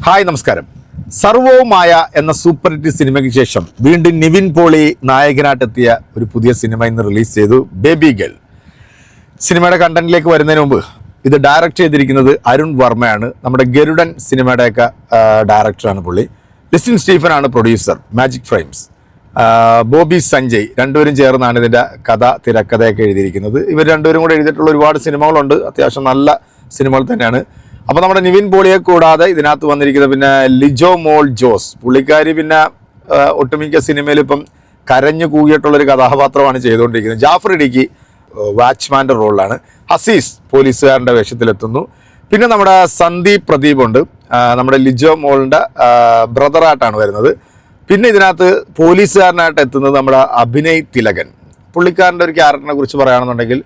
Hi നമസ്കാരം. സർവവുമായ എന്ന super hit സിനിമയ്ക്ക് ശേഷം വീണ്ടും നിവിൻ പോളി നായകനായിട്ടെത്തിയ ഒരു പുതിയ സിനിമ ഇന്ന് റിലീസ് ചെയ്തു, ബേബി ഗേൾ. സിനിമയുടെ കണ്ടന്റിലേക്ക് വരുന്നതിന് മുമ്പ് ഇത് ഡയറക്റ്റ് ചെയ്തിരിക്കുന്നത് അരുൺ വർമ്മയാണ്. നമ്മുടെ ഗരുഡൻ സിനിമയുടെയൊക്കെ ഡയറക്ടറാണ് പുള്ളി. ലിസ്റ്റിൻ സ്റ്റീഫനാണ് producer. Magic Frames, Bobby Sanjay രണ്ടുപേരും ചേർന്നാണ് ഇതിൻ്റെ തിരക്കഥയൊക്കെ എഴുതിയിരിക്കുന്നത്. ഇവർ രണ്ടുപേരും കൂടെ എഴുതിയിട്ടുള്ള ഒരുപാട് സിനിമകളുണ്ട്. അത്യാവശ്യം നല്ല സിനിമകൾ തന്നെയാണ്. അപ്പോൾ നമ്മുടെ നിവിൻ പോളിയെ കൂടാതെ ഇതിനകത്ത് വന്നിരിക്കുന്നത് പിന്നെ ലിജോ മോൾ ജോസ്. പുള്ളിക്കാരി പിന്നെ ഒട്ടുമിക്ക സിനിമയിൽ ഇപ്പം കരഞ്ഞു കൂകിയിട്ടുള്ളൊരു കഥാപാത്രമാണ് ചെയ്തുകൊണ്ടിരിക്കുന്നത്. ജാഫർ ഇടുക്കി വാച്ച്മാൻ്റെ റോളിലാണ്. ഹസീസ് പോലീസുകാരൻ്റെ വേഷത്തിലെത്തുന്നു. പിന്നെ നമ്മുടെ സന്ദീപ് പ്രദീപുണ്ട്, നമ്മുടെ ലിജോ മോളിൻ്റെ ബ്രദറായിട്ടാണ് വരുന്നത്. പിന്നെ ഇതിനകത്ത് പോലീസുകാരനായിട്ട് എത്തുന്നത് നമ്മുടെ അഭിനയ് തിലകൻ. പുള്ളിക്കാരൻ്റെ ഒരു ക്യാരക്ടറിനെ കുറിച്ച് പറയുകയാണെന്നുണ്ടെങ്കിൽ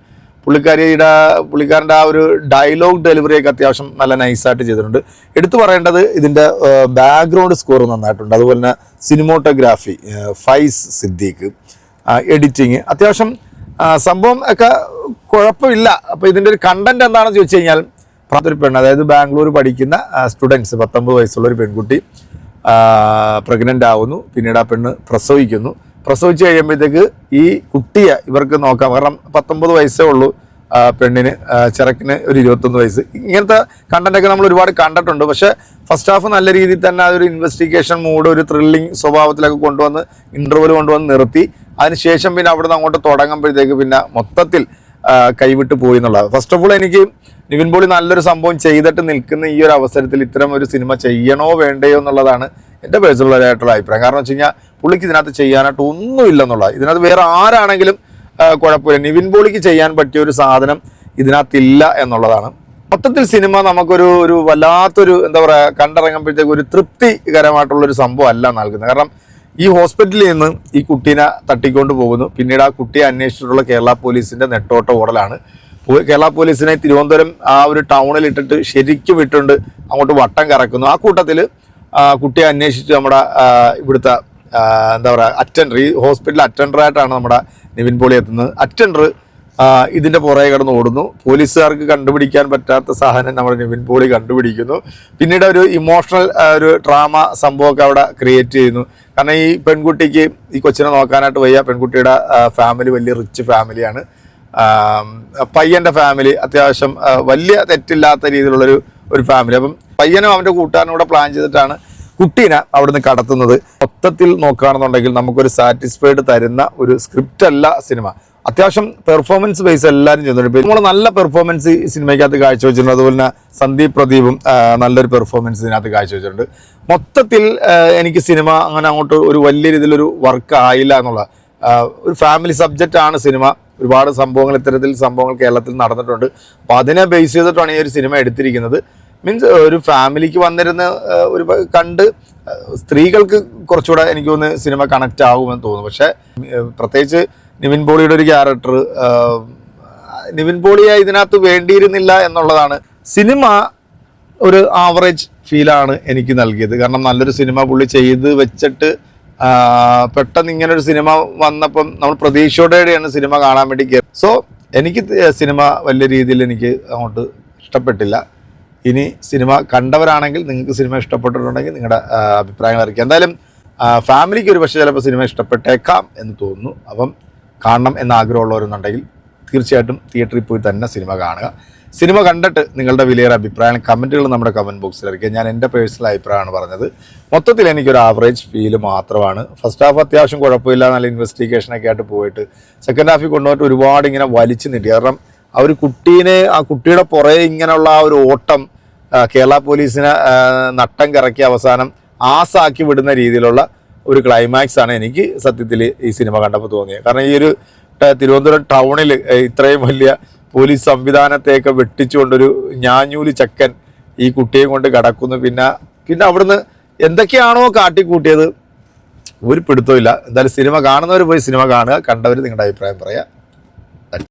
പുള്ളിക്കാരൻ്റെ ആ ഒരു ഡയലോഗ് ഡെലിവറിയൊക്കെ അത്യാവശ്യം നല്ല നൈസായിട്ട് ചെയ്തിട്ടുണ്ട്. എടുത്തു പറയേണ്ടത് ഇതിൻ്റെ ബാക്ക്ഗ്രൗണ്ട് സ്കോർ നന്നായിട്ടുണ്ട്. അതുപോലെ തന്നെ സിനിമോട്ടോഗ്രാഫി, ഫൈസ് സിദ്ദീഖ്, എഡിറ്റിങ് അത്യാവശ്യം സംഭവം ഒക്കെ കുഴപ്പമില്ല. അപ്പോൾ ഇതിൻ്റെ ഒരു കണ്ടന്റ് എന്താണെന്ന് ചോദിച്ചു കഴിഞ്ഞാൽ, ഒരു പെണ്ണ്, അതായത് ബാംഗ്ലൂർ പഠിക്കുന്ന സ്റ്റുഡൻസ്, 19 വയസ്സുള്ളൊരു പെൺകുട്ടി പ്രഗ്നൻ്റ് ആവുന്നു. പിന്നീട് ആ പെണ്ണ് പ്രസവിച്ച് കഴിയുമ്പോഴത്തേക്ക് ഈ കുട്ടിയെ ഇവർക്ക് നോക്കാം. കാരണം 19 വയസ്സേ ഉള്ളൂ പെണ്ണിന്, ചെറുക്കിന് ഒരു 21 വയസ്സ്. ഇങ്ങനത്തെ കണ്ടന്റൊക്കെ നമ്മൾ ഒരുപാട് കണ്ടിട്ടുണ്ട്. പക്ഷേ ഫസ്റ്റ് ഹാഫ് നല്ല രീതിയിൽ തന്നെ അതൊരു ഇൻവെസ്റ്റിഗേഷൻ മൂഡ്, ഒരു ത്രില്ലിങ് സ്വഭാവത്തിലൊക്കെ കൊണ്ടുവന്ന് ഇൻ്റർവെൽ കൊണ്ടുവന്ന് നിർത്തി. അതിനുശേഷം പിന്നെ അവിടെ നിന്ന് അങ്ങോട്ട് തുടങ്ങുമ്പോഴത്തേക്ക് പിന്നെ മൊത്തത്തിൽ കൈവിട്ട് പോയി എന്നുള്ളത്. ഫസ്റ്റ് ഓഫ് ഓൾ എനിക്ക് നിവിൻ പോളി നല്ലൊരു സംഭവം ചെയ്തിട്ട് നിൽക്കുന്ന ഈ ഒരു അവസരത്തിൽ ഇത്തരം ഒരു സിനിമ ചെയ്യണോ വേണ്ടയോ എന്നുള്ളതാണ് എൻ്റെ പേഴ്സണലായിട്ടുള്ള അഭിപ്രായം. കാരണം വെച്ച് കഴിഞ്ഞാൽ പുള്ളിക്ക് ഇതിനകത്ത് ചെയ്യാനായിട്ട് ഒന്നുമില്ലെന്നുള്ളത്. ഇതിനകത്ത് വേറെ ആരാണെങ്കിലും കുഴപ്പമില്ല. നിവിൻ പോളിക്ക് ചെയ്യാൻ പറ്റിയ ഒരു സാധനം ഇതിനകത്തില്ല എന്നുള്ളതാണ്. മൊത്തത്തിൽ സിനിമ നമുക്കൊരു വല്ലാത്തൊരു എന്താ പറയുക, കണ്ടിറങ്ങുമ്പോഴത്തേക്ക് ഒരു തൃപ്തികരമായിട്ടുള്ളൊരു സംഭവം അല്ല നൽകുന്നത്. കാരണം ഈ ഹോസ്പിറ്റലിൽ നിന്ന് ഈ കുട്ടീനെ തട്ടിക്കൊണ്ട് പോകുന്നു. പിന്നീട് ആ കുട്ടിയെ അന്വേഷിച്ചിട്ടുള്ള കേരള പോലീസിൻ്റെ നെട്ടോട്ട ഓടലാണ്. കേരള പോലീസിനെ തിരുവനന്തപുരം ആ ഒരു ടൗണിൽ ഇട്ടിട്ട് ശരിക്കും വിട്ടുണ്ട് അങ്ങോട്ട് വട്ടം കറക്കുന്നു. ആ കൂട്ടത്തിൽ കുട്ടിയെ അന്വേഷിച്ച് നമ്മുടെ ഇവിടുത്തെ എന്താ പറയുക അറ്റൻഡർ, ഈ ഹോസ്പിറ്റൽ അറ്റൻഡറായിട്ടാണ് നമ്മുടെ നിവിൻ പോളി എത്തുന്നത്. അറ്റൻഡർ ഇതിൻ്റെ പുറകെ കിടന്ന് ഓടുന്നു. പോലീസുകാർക്ക് കണ്ടുപിടിക്കാൻ പറ്റാത്ത സാധനം നമ്മുടെ നിവിൻ പോളി കണ്ടുപിടിക്കുന്നു. പിന്നീട് ഒരു ഇമോഷണൽ ഒരു ഡ്രാമ സംഭവമൊക്കെ അവിടെ ക്രിയേറ്റ് ചെയ്യുന്നു. കാരണം ഈ പെൺകുട്ടിക്ക് ഈ കൊച്ചിനെ നോക്കാനായിട്ട് വയ്യ. പെൺകുട്ടിയുടെ ഫാമിലി വലിയ റിച്ച് ഫാമിലിയാണ്. പയ്യൻ്റെ ഫാമിലി അത്യാവശ്യം വലിയ തെറ്റില്ലാത്ത രീതിയിലുള്ളൊരു ഫാമിലി. അപ്പം പയ്യനും അവൻ്റെ കൂട്ടുകാരനും കൂടെ പ്ലാൻ ചെയ്തിട്ടാണ് കുട്ടീനെ അവിടുന്ന് കടത്തുന്നത്. മൊത്തത്തിൽ നോക്കുകയാണെന്നുണ്ടെങ്കിൽ നമുക്കൊരു സാറ്റിസ്ഫൈഡ് തരുന്ന ഒരു സ്ക്രിപ്റ്റ് അല്ല സിനിമ. അത്യാവശ്യം പെർഫോമൻസ് ബേസ് എല്ലാവരും ചെയ്യുന്നുണ്ട്. നമ്മൾ നല്ല പെർഫോമൻസ് ഈ സിനിമയ്ക്കകത്ത് കാഴ്ചവെച്ചിട്ടുണ്ട്. അതുപോലെ തന്നെ സന്ദീപ് പ്രദീപും നല്ലൊരു പെർഫോമൻസ് ഇതിനകത്ത് കാഴ്ചവെച്ചിട്ടുണ്ട്. മൊത്തത്തിൽ എനിക്ക് സിനിമ അങ്ങനെ അങ്ങോട്ട് ഒരു വലിയ രീതിയിലൊരു വർക്ക് ആയില്ല എന്നുള്ള ഒരു ഫാമിലി സബ്ജക്റ്റാണ് സിനിമ. ഒരുപാട് സംഭവങ്ങൾ, ഇത്തരത്തിൽ സംഭവങ്ങൾ കേരളത്തിൽ നടന്നിട്ടുണ്ട്. അപ്പോൾ അതിനെ ബേസ് ചെയ്തിട്ടാണ് ഈ ഒരു സിനിമ എടുത്തിരിക്കുന്നത്. മീൻസ് ഒരു ഫാമിലിക്ക് വന്നിരുന്ന് ഒരു കണ്ട് സ്ത്രീകൾക്ക് കുറച്ചുകൂടെ എനിക്ക് തോന്നുന്നു സിനിമ കണക്റ്റ് ആകുമെന്ന് തോന്നുന്നു. പക്ഷേ പ്രത്യേകിച്ച് നിവിൻ പോളിയുടെ ഒരു ക്യാരക്ടർ, നിവിൻ പോളിയെ ഇതിനകത്ത് വേണ്ടിയിരുന്നില്ല എന്നുള്ളതാണ്. സിനിമ ഒരു ആവറേജ് ഫീലാണ് എനിക്ക് നൽകിയത്. കാരണം നല്ലൊരു സിനിമ പുള്ളി ചെയ്ത് വെച്ചിട്ട് പെട്ടെന്ന് ഇങ്ങനൊരു സിനിമ വന്നപ്പം നമ്മൾ പ്രതീക്ഷയോടെയാണ് സിനിമ കാണാൻ വേണ്ടി കയറി. സോ എനിക്ക് സിനിമ വലിയ രീതിയിൽ എനിക്ക് അങ്ങോട്ട് ഇഷ്ടപ്പെട്ടില്ല. ഇനി സിനിമ കണ്ടവരാണെങ്കിൽ നിങ്ങൾക്ക് സിനിമ ഇഷ്ടപ്പെട്ടിട്ടുണ്ടെങ്കിൽ നിങ്ങളുടെ അഭിപ്രായങ്ങൾ അറിയിക്കുക. എന്തായാലും ഫാമിലിക്ക് ഒരു പക്ഷേ ചിലപ്പോൾ സിനിമ ഇഷ്ടപ്പെട്ടേക്കാം എന്ന് തോന്നുന്നു. അപ്പം കാണണം എന്ന ആഗ്രഹമുള്ളവരെന്നുണ്ടെങ്കിൽ തീർച്ചയായിട്ടും തിയേറ്ററിൽ പോയി തന്നെ സിനിമ കാണുക. സിനിമ കണ്ടിട്ട് നിങ്ങളുടെ വിലയേറെ അഭിപ്രായങ്ങൾ കമൻറ്റുകൾ നമ്മുടെ കമൻറ്റ് ബോക്സിൽ അറിയിക്കുക. ഞാൻ എൻ്റെ പേഴ്സണൽ അഭിപ്രായമാണ് പറഞ്ഞത്. മൊത്തത്തിൽ എനിക്കൊരു ആവറേജ് ഫീല് മാത്രമാണ്. ഫസ്റ്റ് ഹാഫ് അത്യാവശ്യം കുഴപ്പമില്ല, നല്ല ഇൻവെസ്റ്റിഗേഷനൊക്കെ ആയിട്ട് പോയിട്ട് സെക്കൻഡ് ഹാഫിൽ കൊണ്ടുപോയിട്ട് ഒരുപാട് ഇങ്ങനെ വലിച്ചു നീട്ടി. കാരണം ആ ഒരു ആ കുട്ടിയുടെ പുറകെ ഇങ്ങനെയുള്ള ആ ഒരു ഓട്ടം കേരള പോലീസിനെ നട്ടം കറക്കി അവസാനം ആസാക്കി വിടുന്ന രീതിയിലുള്ള ഒരു ക്ലൈമാക്സ് ആണ് എനിക്ക് സത്യത്തിൽ ഈ സിനിമ കണ്ടപ്പോൾ തോന്നിയത്. കാരണം ഈ ഒരു തിരുവനന്തപുരം ടൗണിൽ ഇത്രയും വലിയ പോലീസ് സംവിധാനത്തെയൊക്കെ വെട്ടിച്ചുകൊണ്ടൊരു ഞാഞ്ഞൂലി ചക്കൻ ഈ കുട്ടിയെ കൊണ്ട് കിടക്കുന്നു. പിന്നെ അവിടുന്ന് എന്തൊക്കെയാണോ കാട്ടിക്കൂട്ടിയത് ഒരു പിടുത്തമില്ല. എന്തായാലും സിനിമ കാണുന്നവർ പോയി സിനിമ കാണുക, കണ്ടവർ നിങ്ങളുടെ അഭിപ്രായം പറയുക.